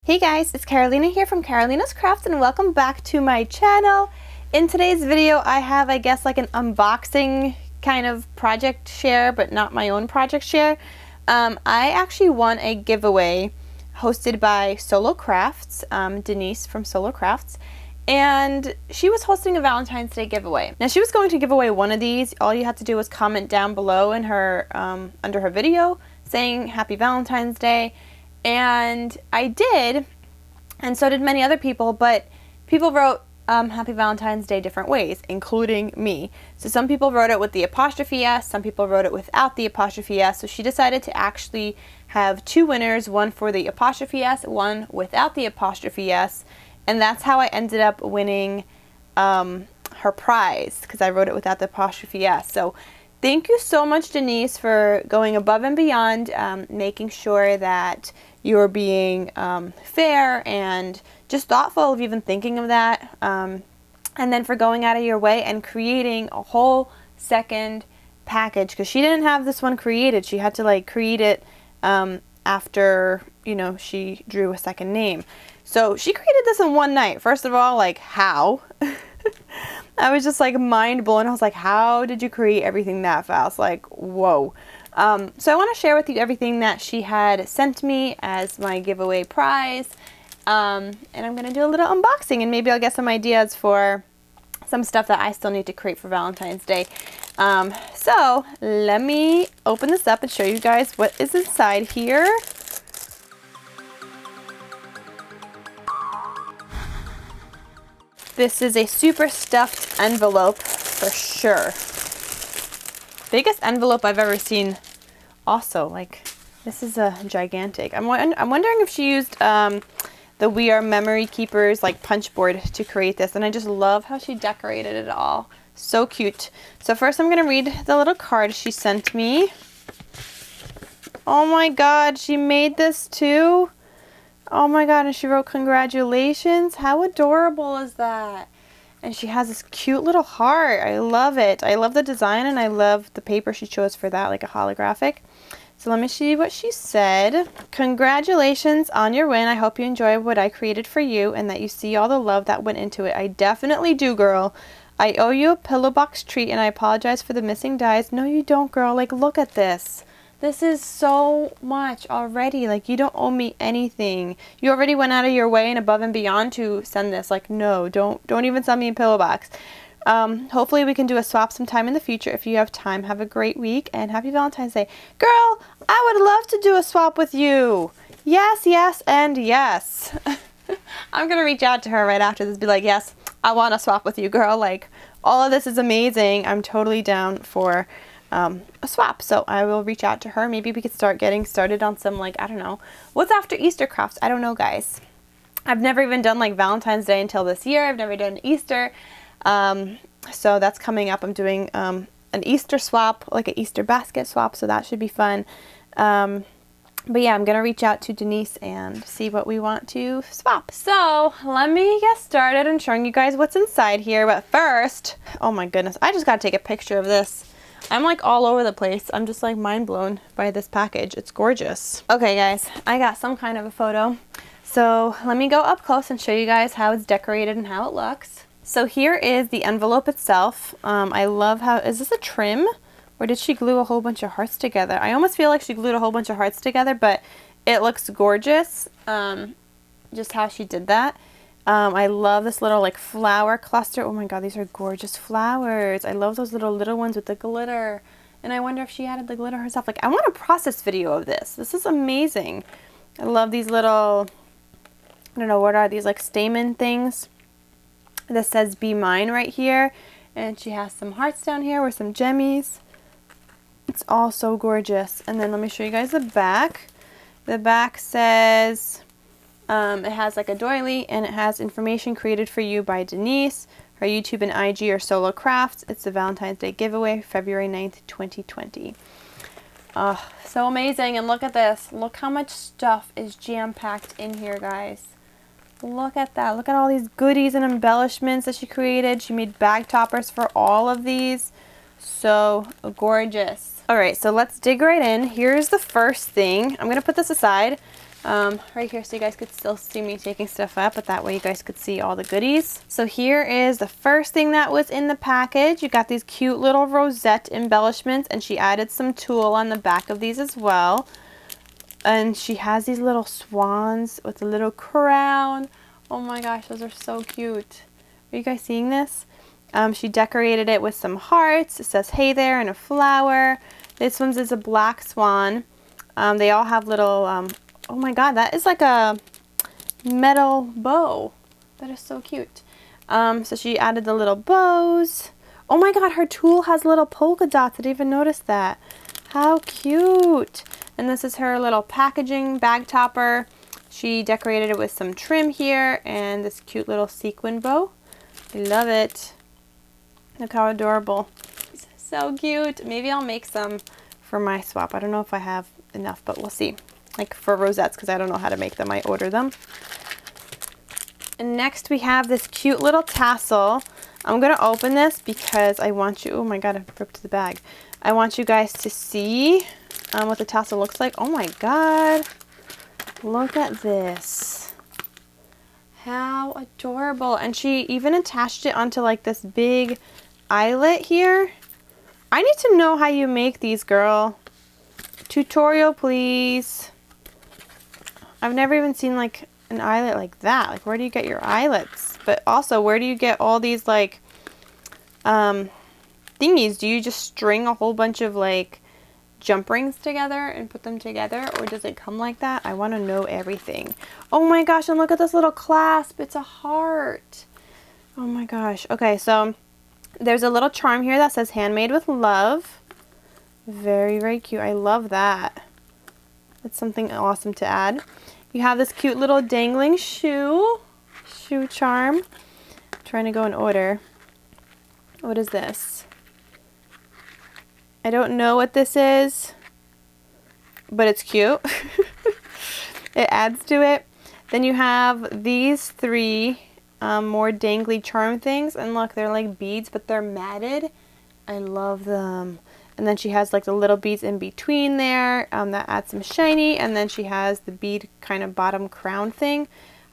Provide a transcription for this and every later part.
Hey guys, it's Carolina here from KarolinasKrafts and welcome back to my channel. In today's video I have, I guess, like an unboxing kind of project share, but not my own project share. I actually won a giveaway hosted by Solocraftz, Denise from Solocraftz, and she was hosting a Valentine's Day giveaway. Now she was going to give away one of these. All you had to do was comment down below in her under her video saying Happy Valentine's Day. And I did, and so did many other people, but people wrote Happy Valentine's Day different ways, including me. So some people wrote it with the apostrophe S, some people wrote it without the apostrophe S, so she decided to actually have two winners, one for the apostrophe S, one without the apostrophe S, and that's how I ended up winning her prize, because I wrote it without the apostrophe S. So thank you so much, Denise, for going above and beyond, making sure that you're being fair and just thoughtful of even thinking of that, and then for going out of your way and creating a whole second package, because she didn't have this one created. She had to like create it after, you know, she drew a second name. So she created this in one night. First of all, like, how? I was just like mind blown. I was like, how did you create everything that fast? Like, whoa. So I want to share with you everything that she had sent me as my giveaway prize. And I'm going to do a little unboxing, and maybe I'll get some ideas for some stuff that I still need to create for Valentine's Day. So let me open this up and show you guys what is inside here. This is a super stuffed envelope for sure. Biggest envelope I've ever seen. Also, like, this is a gigantic. I'm wondering if she used the We Are Memory Keepers like punch board to create this, and I just love how she decorated it all. So cute. So first I'm gonna read the little card she sent me. Oh my god, she made this too. Oh my god, and she wrote congratulations. How adorable is that? And she has this cute little heart. I love it. I love the design, and I love the paper she chose for that, like a holographic. So let me see what she said. Congratulations on your win. I hope you enjoy what I created for you and that you see all the love that went into it. I definitely do, girl. I owe you a pillow box treat, and I apologize for the missing dies. No, you don't, girl. Like, look at this. This is so much already. Like, you don't owe me anything. You already went out of your way and above and beyond to send this. Like, no, don't even send me a pillow box. Hopefully we can do a swap sometime in the future if you have time. Have a great week and happy Valentine's Day. Girl, I would love to do a swap with you. Yes, yes, and yes. I'm going to reach out to her right after this. Be like, yes, I want to swap with you, girl. Like, all of this is amazing. I'm totally down for a swap. So I will reach out to her. Maybe we could start getting started on some, like, I don't know, what's after Easter crafts? I don't know, guys. I've never even done like Valentine's Day until this year. I've never done Easter. So that's coming up. I'm doing an Easter swap, like an Easter basket swap, so that should be fun. But yeah, I'm gonna reach out to Denise and see what we want to swap. So let me get started on showing you guys what's inside here. But first, oh my goodness, I just gotta take a picture of this. I'm like all over the place. I'm just like mind blown by this package. It's gorgeous. Okay guys, I got some kind of a photo. So let me go up close and show you guys how it's decorated and how it looks. So here is the envelope itself. I love how, is this a trim? Or did she glue a whole bunch of hearts together? I almost feel like she glued a whole bunch of hearts together, but it looks gorgeous, just how she did that. I love this little like flower cluster. Oh my god, these are gorgeous flowers. I love those little ones with the glitter. And I wonder if she added the glitter herself. Like, I want a process video of this. This is amazing. I love these little, I don't know, what are these, like stamen things? This says Be Mine right here, and she has some hearts down here with some gemmies. It's all so gorgeous. And then let me show you guys the back. The back says, it has like a doily, and it has information created for you by Denise. Her YouTube and IG are Solocraftz. It's the Valentine's Day giveaway, February 9th, 2020. So amazing. And look at this. Look how much stuff is jam-packed in here, guys. Look at that. Look at all these goodies and embellishments that she created. She made bag toppers for all of these. So gorgeous. All right, so let's dig right in. Here's the first thing. I'm going to put this aside right here so you guys could still see me taking stuff up, but that way you guys could see all the goodies. So here is the first thing that was in the package. You got these cute little rosette embellishments, and she added some tulle on the back of these as well. And she has these little swans with a little crown. Oh my gosh, those are so cute. Are you guys seeing this? She decorated it with some hearts. It says hey there and a flower. This one's is a black swan. They all have little, oh my god, that is like a metal bow. That is so cute. So she added the little bows. Oh my god, her tulle has little polka dots. I didn't even notice that. How cute. And this is her little packaging bag topper. She decorated it with some trim here and this cute little sequin bow. I love it. Look how adorable. So cute. Maybe I'll make some for my swap. I don't know if I have enough, but we'll see. Like for rosettes, because I don't know how to make them. I order them. And next we have this cute little tassel. I'm going to open this because I want you, oh my god, I ripped the bag. I want you guys to see what the tassel looks like. Oh my god. Look at this. How adorable. And she even attached it onto like this big eyelet here. I need to know how you make these, girl. Tutorial, please. I've never even seen like an eyelet like that. Like, where do you get your eyelets? But also, where do you get all these like thingies? Do you just string a whole bunch of like jump rings together and put them together, or does it come like that? I want to know everything. Oh my gosh, and look at this little clasp. It's a heart. Oh my gosh. Okay, so there's a little charm here that says handmade with love. Very, very cute. I love that. It's something awesome to add. You have this cute little dangling shoe charm. I'm trying to go in order. What is this? I don't know what this is, but it's cute. It adds to it. Then you have these three more dangly charm things, and look, they're like beads, but they're matted. I love them. And then she has like the little beads in between there that add some shiny, and then she has the bead kind of bottom crown thing.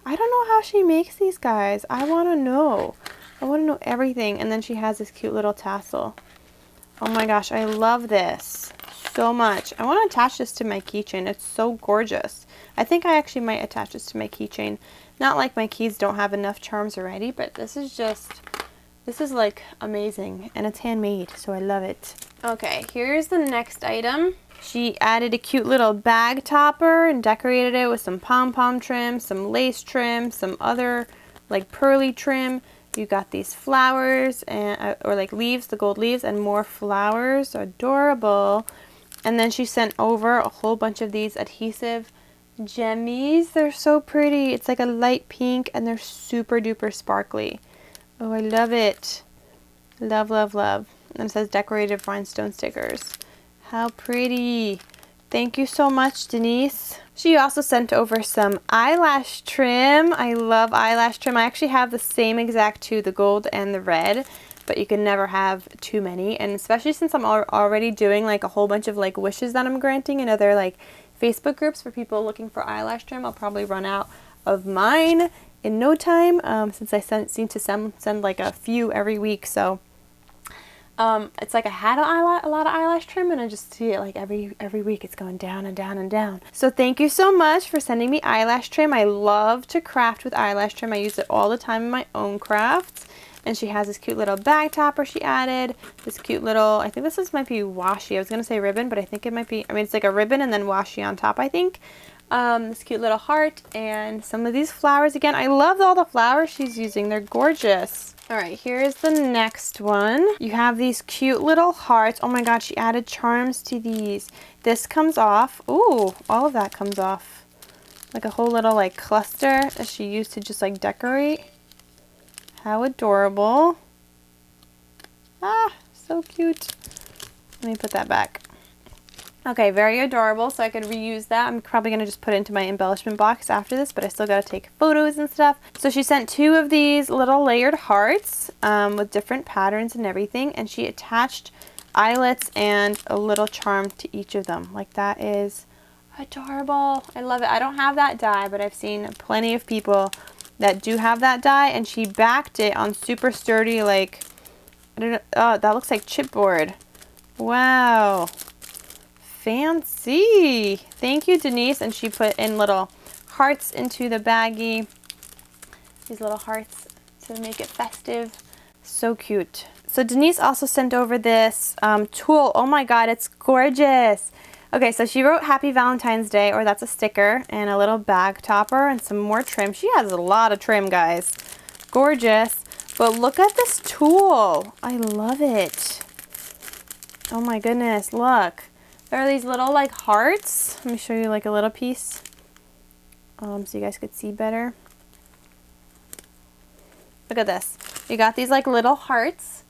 I don't know how she makes these, guys. I want to know. I want to know everything. And then she has this cute little tassel. Oh my gosh, I love this so much. I want to attach this to my keychain. It's so gorgeous. I think I actually might attach this to my keychain. Not like my keys don't have enough charms already, but this is like amazing, and it's handmade, so I love it. Okay, here's the next item. She added a cute little bag topper and decorated it with some pom-pom trim, some lace trim, some other like pearly trim. You got these flowers and or like leaves, the gold leaves, and more flowers. Adorable. And then she sent over a whole bunch of these adhesive gemmies. They're so pretty. It's like a light pink, and they're super duper sparkly. Oh, I love it. Love, love, love. And it says decorative rhinestone stickers. How pretty. Thank you so much, Denise. She also sent over some eyelash trim. I love eyelash trim. I actually have the same exact two, the gold and the red, but you can never have too many. And especially since I'm already doing like a whole bunch of like wishes that I'm granting in other like Facebook groups for people looking for eyelash trim, I'll probably run out of mine in no time, since I seem to send like a few every week. So it's like I had a lot of eyelash trim, and I just see it like every week it's going down and down and down. So thank you so much for sending me eyelash trim. I love to craft with eyelash trim. I use it all the time in my own crafts. And she has this cute little bag topper she added. This cute little, I think this might be washi. I was going to say ribbon, but I think it might be, I mean, it's like a ribbon and then washi on top, I think. This cute little heart and some of these flowers. Again, I love all the flowers she's using. They're gorgeous. All right, here's the next one. You have these cute little hearts. Oh my god, she added charms to these. This comes off. Ooh, all of that comes off. Like a whole little like cluster that she used to just like decorate. How adorable. Ah, so cute. Let me put that back. Okay, very adorable, so I could reuse that. I'm probably going to just put it into my embellishment box after this, but I still got to take photos and stuff. So she sent 2 of these little layered hearts with different patterns and everything, and she attached eyelets and a little charm to each of them. Like, that is Adorable. I love it. I don't have that die, but I've seen plenty of people that do have that die, and she backed it on super sturdy, like, I don't know, oh, that looks like chipboard. Wow. Fancy. Thank you, Denise. And she put in little hearts into the baggie. These little hearts to make it festive. So cute. So Denise also sent over this tulle. Oh my God, it's gorgeous. Okay, so she wrote Happy Valentine's Day, or that's a sticker, and a little bag topper and some more trim. She has a lot of trim, guys. Gorgeous. But look at this tulle. I love it. Oh my goodness, look. There are these little like hearts. Let me show you like a little piece so you guys could see better. Look at this. You got these like little hearts,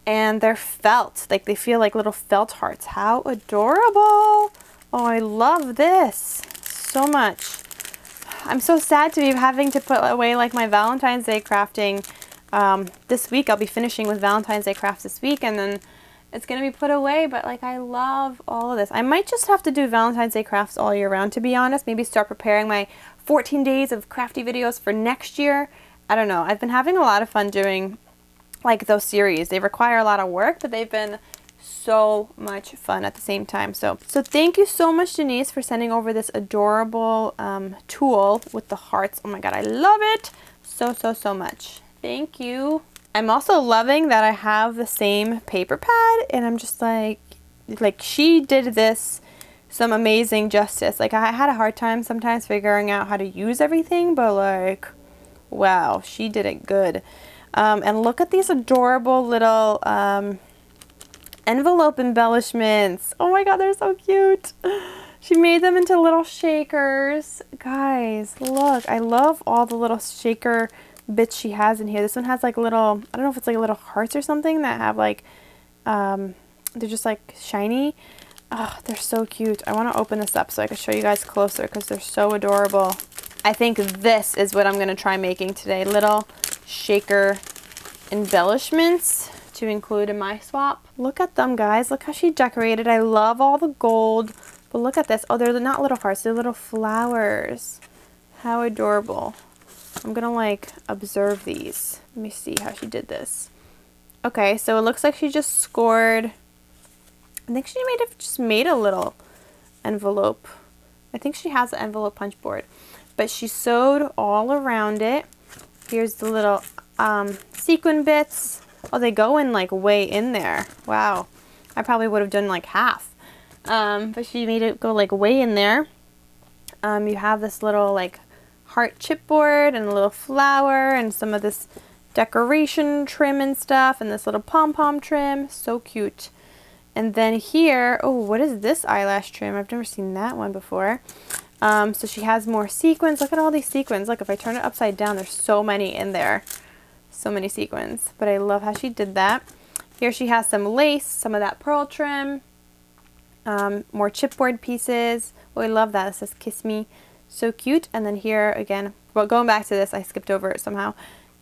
and they're felt. Like they feel like little felt hearts. How adorable. Oh, I love this so much. I'm so sad to be having to put away like my Valentine's Day crafting this week. I'll be finishing with Valentine's Day crafts this week, and then it's going to be put away, but like I love all of this. I might just have to do Valentine's Day crafts all year round, to be honest. Maybe start preparing my 14 days of crafty videos for next year. I don't know. I've been having a lot of fun doing like those series. They require a lot of work, but they've been so much fun at the same time. So thank you so much, Denise, for sending over this adorable tulle with the hearts. Oh my God, I love it so much. Thank you. I'm also loving that I have the same paper pad, and I'm just like she did this some amazing justice. Like I had a hard time sometimes figuring out how to use everything, but like, wow, she did it good. And look at these adorable little envelope embellishments. Oh my God, they're so cute. She made them into little shakers. Guys, look, I love all the little shaker bits she has in here. This one has like little, I don't know if it's like little hearts or something that have like, they're just like shiny. Oh, they're so cute. I want to open this up so I can show you guys closer because they're so adorable. I think this is what I'm going to try making today. Little shaker embellishments to include in my swap. Look at them, guys. Look how she decorated. I love all the gold. But look at this. Oh, they're not little hearts. They're little flowers. How adorable. I'm going to like observe these. Let me see how she did this. Okay, so it looks like she just scored. I think she just made a little envelope. I think she has an envelope punch board. But she sewed all around it. Here's the little sequin bits. Oh, they go in like way in there. Wow. I probably would have done like half. But she made it go like way in there. You have this little like heart chipboard and a little flower and some of this decoration trim and stuff, and this little pom-pom trim. So cute. And then here, oh, what is this eyelash trim? I've never seen that one before. So she has more sequins. Look at all these sequins. Look, if I turn it upside down, there's so many in there. So many sequins. But I love how she did that. Here she has some lace, some of that pearl trim, more chipboard pieces. Oh, I love that. It says Kiss Me. So cute. And then here again, well, going back to this, I skipped over it somehow.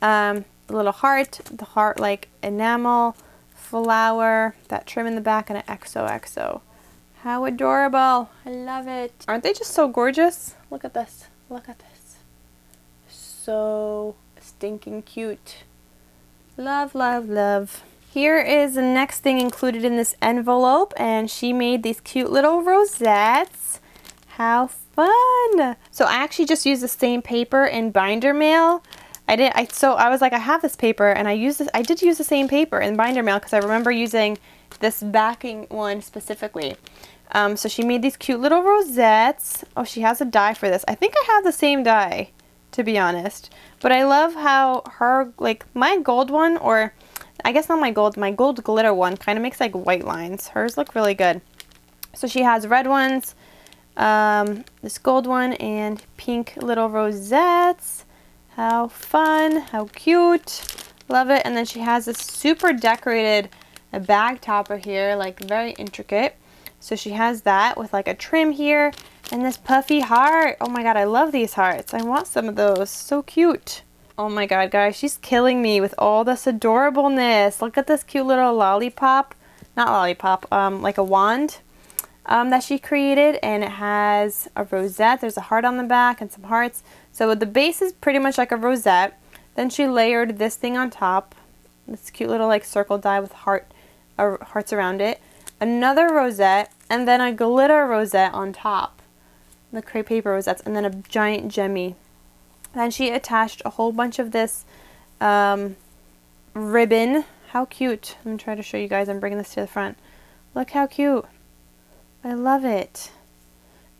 The little heart, the heart like enamel, flower, that trim in the back, and an XOXO. How adorable. I love it. Aren't they just so gorgeous? Look at this. Look at this. So stinking cute. Love, love, love. Here is the next thing included in this envelope, and she made these cute little rosettes. How fun. So I actually just used the same paper in binder mail. So I was like, I have this paper, and I did use the same paper in binder mail because I remember using this backing one specifically. So she made these cute little rosettes. Oh, she has a die for this. I think I have the same die, to be honest. But I love how her, like my gold one, or I guess not my gold glitter one kind of makes like white lines. Hers look really good. So she has red ones, this gold one, and pink little rosettes. How fun, how cute. Love it. And then she has this super decorated bag topper here, like very intricate. So she has that with like a trim here and this puffy heart. Oh my God, I love these hearts. I want some of those. So cute. Oh my God, guys, she's killing me with all this adorableness. Look at this cute little lollipop. Not lollipop, like a wand. that she created, and it has a rosette. There's a heart on the back and some hearts. So the base is pretty much like a rosette. Then she layered this thing on top, this cute little like circle die with hearts around it. Another rosette, and then a glitter rosette on top. The crepe paper rosettes, and then a giant gemmy. Then she attached a whole bunch of this ribbon. How cute. I'm going to try to show you guys. I'm bringing this to the front. Look how cute. I love it.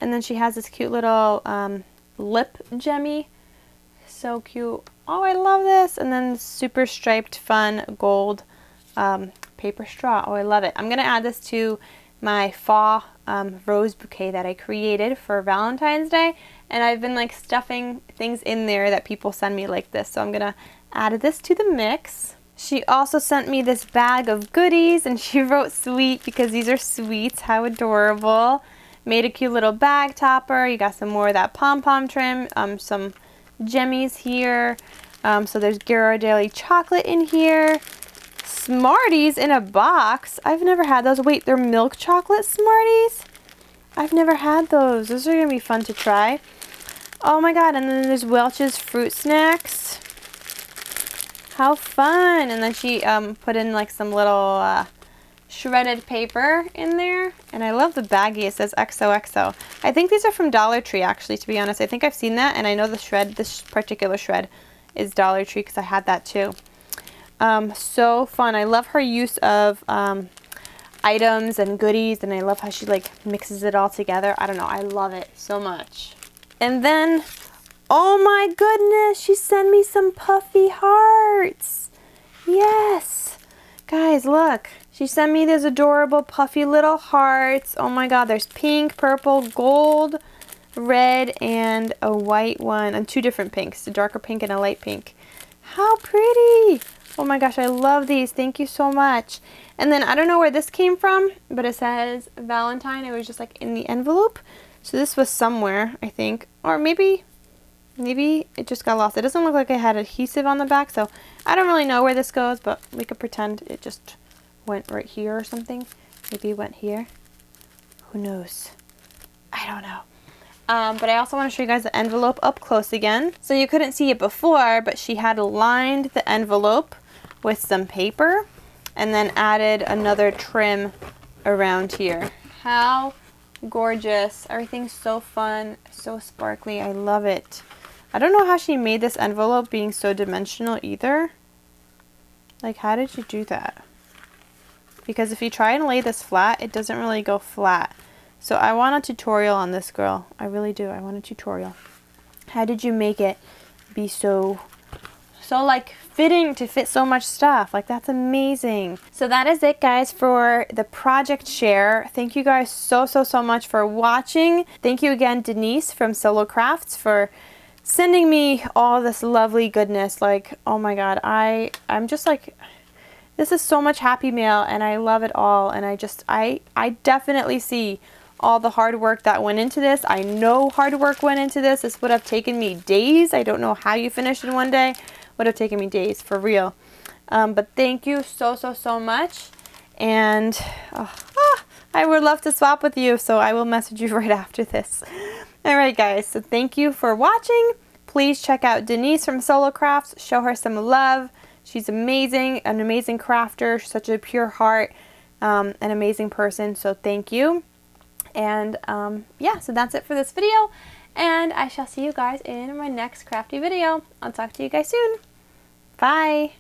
And then she has this cute little lip gemmy. So cute. Oh, I love this. And then super striped, fun gold paper straw. Oh, I love it. I'm going to add this to my fall rose bouquet that I created for Valentine's Day. And I've been like stuffing things in there that people send me like this. So I'm going to add this to the mix. She also sent me this bag of goodies, and she wrote sweet because these are sweets. How adorable. Made a cute little bag topper. You got some more of that pom-pom trim, some gemmies here. So there's Ghirardelli chocolate in here. Smarties in a box. I've never had those. Wait, they're milk chocolate Smarties? I've never had those. Those are going to be fun to try. Oh my god, and then there's Welch's fruit snacks. How fun. And then she put in like some little shredded paper in there. And I love the baggie. It says XOXO. I think these are from Dollar Tree, actually, to be honest. I think I've seen that, and I know the shred, this particular shred is Dollar Tree because I had that too. So fun. I love her use of items and goodies, and I love how she like mixes it all together. I don't know. I love it so much. And then, oh my goodness, she sent me some puffy hearts. Yes. Guys, look. She sent me these adorable puffy little hearts. Oh my god, there's pink, purple, gold, red, and a white one. And two different pinks, a darker pink and a light pink. How pretty. Oh my gosh, I love these. Thank you so much. And then I don't know where this came from, but it says Valentine. It was just like in the envelope. So this was somewhere, I think. Or maybe it just got lost. It doesn't look like it had adhesive on the back, so I don't really know where this goes, but we could pretend it just went right here or something. Maybe it went here. Who knows? I don't know. But I also want to show you guys the envelope up close again. So you couldn't see it before, but she had lined the envelope with some paper and then added another trim around here. How gorgeous. Everything's so fun, so sparkly. I love it. I don't know how she made this envelope being so dimensional either. Like, how did you do that? Because if you try and lay this flat, it doesn't really go flat. So I want a tutorial on this, girl. I really do. I want a tutorial. How did you make it be so like fitting to fit so much stuff? Like, that's amazing. So that is it, guys, for the project share. Thank you guys so much for watching. Thank you again, Denise from Solocraftz, for sending me all this lovely goodness. Like, oh my god, I'm just like, this is so much happy mail, and I love it all. And I definitely see all the hard work that went into this. I know hard work went into this. This would have taken me days. I don't know how you finished in one day. Would have taken me days, for real. But thank you so much. And I would love to swap with you, so I will message you right after this. Alright guys, so thank you for watching. Please check out Denise from Solocraftz. Show her some love. She's amazing, an amazing crafter, such a pure heart, an amazing person, so thank you. And yeah, so that's it for this video, and I shall see you guys in my next crafty video. I'll talk to you guys soon. Bye!